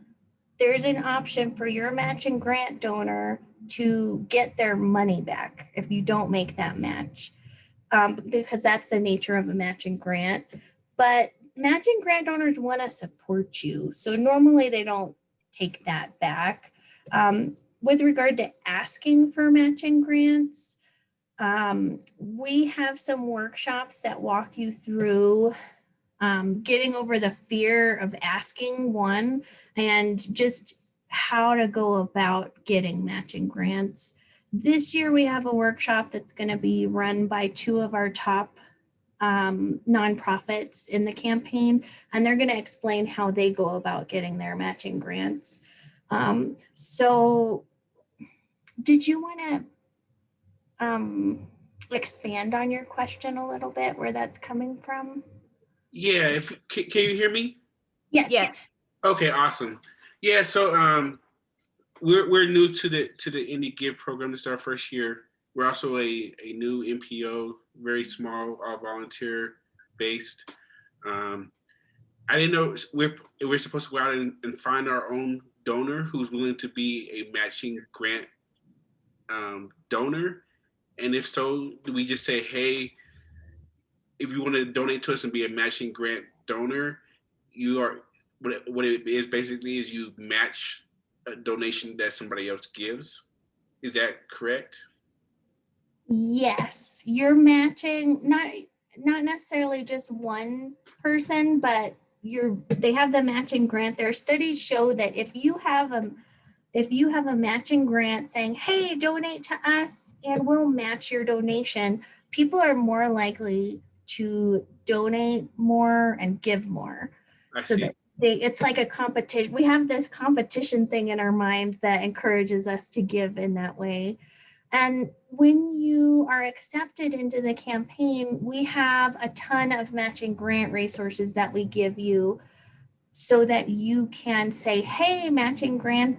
there's an option for your matching grant donor to get their money back if you don't make that match, because that's the nature of a matching grant. But matching grant donors want to support you. So normally they don't take that back. With regard to asking for matching grants, we have some workshops that walk you through getting over the fear of asking one and just how to go about getting matching grants. This year, we have a workshop that's going to be run by two of our top nonprofits in the campaign, and they're going to explain how they go about getting their matching grants. So, did you want to expand on your question a little bit, where that's coming from? Yeah, if can you hear me? Yes. Yes. Okay, awesome. Yeah, so we're new to the Indie Give program. This is our first year. We're also a new NPO, very small, all volunteer based. I didn't know we're supposed to go out and find our own donor who's willing to be a matching grant donor. And if so, do we just say, hey, if you want to donate to us and be a matching grant donor, you are what it is basically is you match a donation that somebody else gives. Is that correct? Yes, you're matching not necessarily just one person, but they have the matching grant. Their studies show that if you have a matching grant saying, hey, donate to us and we'll match your donation, people are more likely to donate more and give more. I So see. that it's like a competition. We have this competition thing in our mind that encourages us to give in that way. And when you are accepted into the campaign, we have a ton of matching grant resources that we give you so that you can say, hey,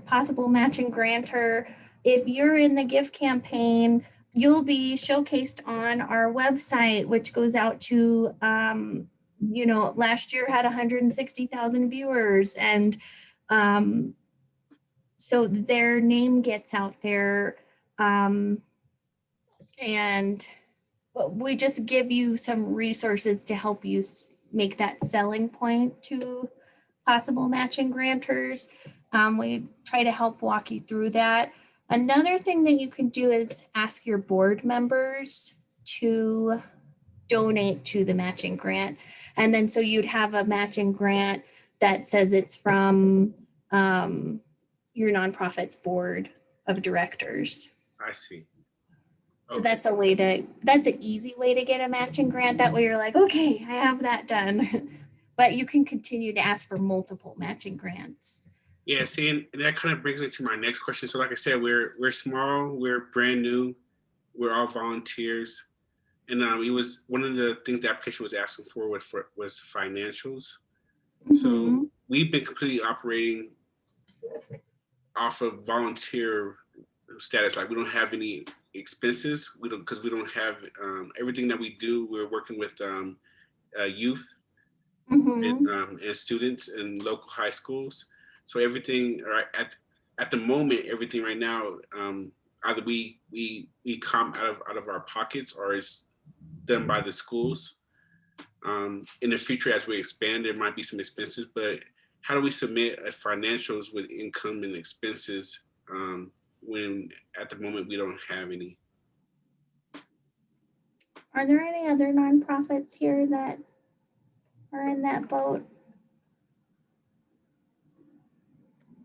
possible matching grantor, if you're in the Give campaign, you'll be showcased on our website, which goes out to, last year had 160,000 viewers. And so their name gets out there. And we just give you some resources to help you make that selling point to possible matching grantors. We try to help walk you through that. Another thing that you can do is ask your board members to donate to the matching grant. And then so you'd have a matching grant that says it's from your nonprofit's board of directors. I see. So Okay. that's an easy way to get a matching grant. That way you're like, okay, I have that done. But you can continue to ask for multiple matching grants. Yeah, see, and that kind of brings me to my next question. So like I said, we're small, we're brand new, we're all volunteers. And it was one of the things the application was asking for was financials. So Mhm. we've been completely operating off of volunteer status. Like we don't have any expenses. Because we don't have everything that we do. We're working with youth Mhm. and students in local high schools. So everything at the moment, everything right now, either we come out of our pockets or it's done by the schools. In the future, as we expand, there might be some expenses, but how do we submit financials with income and expenses when at the moment we don't have any? Are there any other nonprofits here that are in that boat?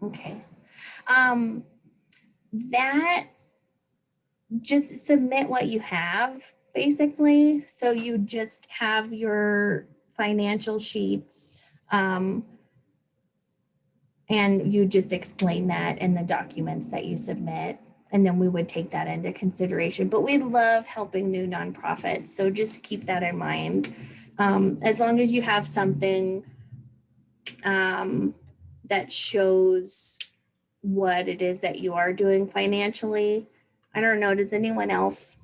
Okay. That just submit what you have, basically. So you just have your financial sheets, and you just explain that in the documents that you submit. And then we would take that into consideration. But we love helping new nonprofits. So just keep that in mind. As long as you have something that shows what it is that you are doing financially. I don't know. Does anyone else?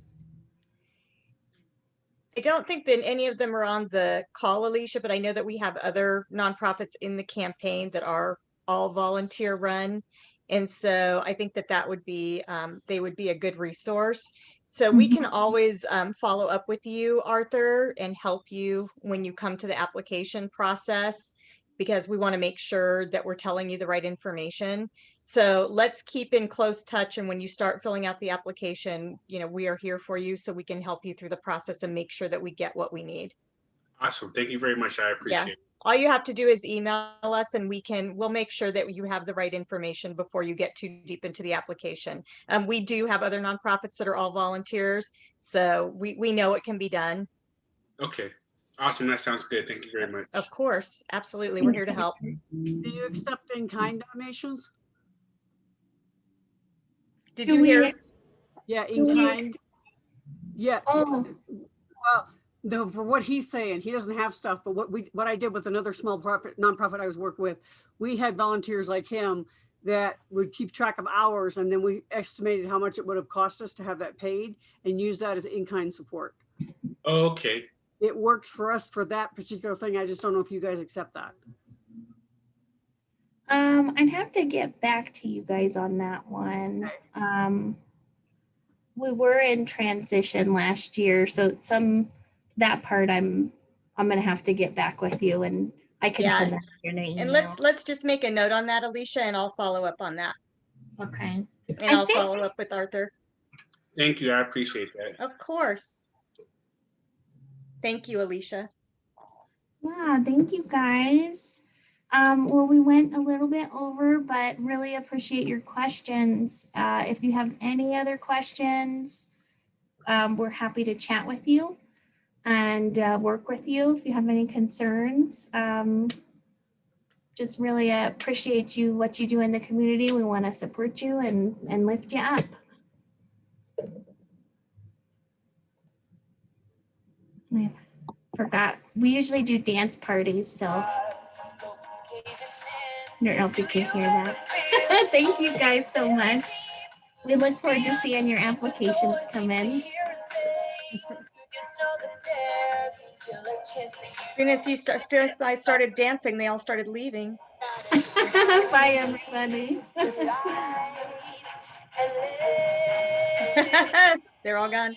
I don't think that any of them are on the call, Alicia, but I know that we have other nonprofits in the campaign that are all volunteer run. And so I think that that would be, they would be a good resource. So we can always follow up with you, Arthur, and help you when you come to the application process, because we want to make sure that we're telling you the right information. So let's keep in close touch. And when you start filling out the application, you know, we are here for you so we can help you through the process and make sure that we get what we need. Awesome. Thank you very much. I appreciate it. All you have to do is email us and we'll make sure that you have the right information before you get too deep into the application. We do have other nonprofits that are all volunteers, so we know it can be done. Okay. Awesome. That sounds good. Thank you very much. Of course, absolutely. We're here to help. Do you accept in-kind donations? Did Do you we- hear? Yeah, Do we in-kind. Yeah, Oh, well, no, for what he's saying, he doesn't have stuff, but what I did with another small nonprofit I was working with, we had volunteers like him that would keep track of hours, and then we estimated how much it would have cost us to have that paid and use that as in-kind support. Okay. It worked for us for that particular thing. I just don't know if you guys accept that. I'd have to get back to you guys on that one. We were in transition last year, so that part I'm gonna have to get back with you, and I can Yeah, send that to your name. And let's just make a note on that, Alicia, and I'll follow up on that. Okay. And I I'll think- follow up with Arthur. Thank you. I appreciate that. Of course. Thank you, Alicia. Yeah, thank you guys. Well, we went a little bit over, but really appreciate your questions. If you have any other questions, we're happy to chat with you and work with you if you have any concerns. Just really appreciate what you do in the community. We want to support you and lift you up. I forgot. We usually do dance parties, so I don't know if you can hear that. Thank you guys so much. We look forward to seeing your applications come in. As soon as I started dancing, they all started leaving. Bye, everybody. They're all gone.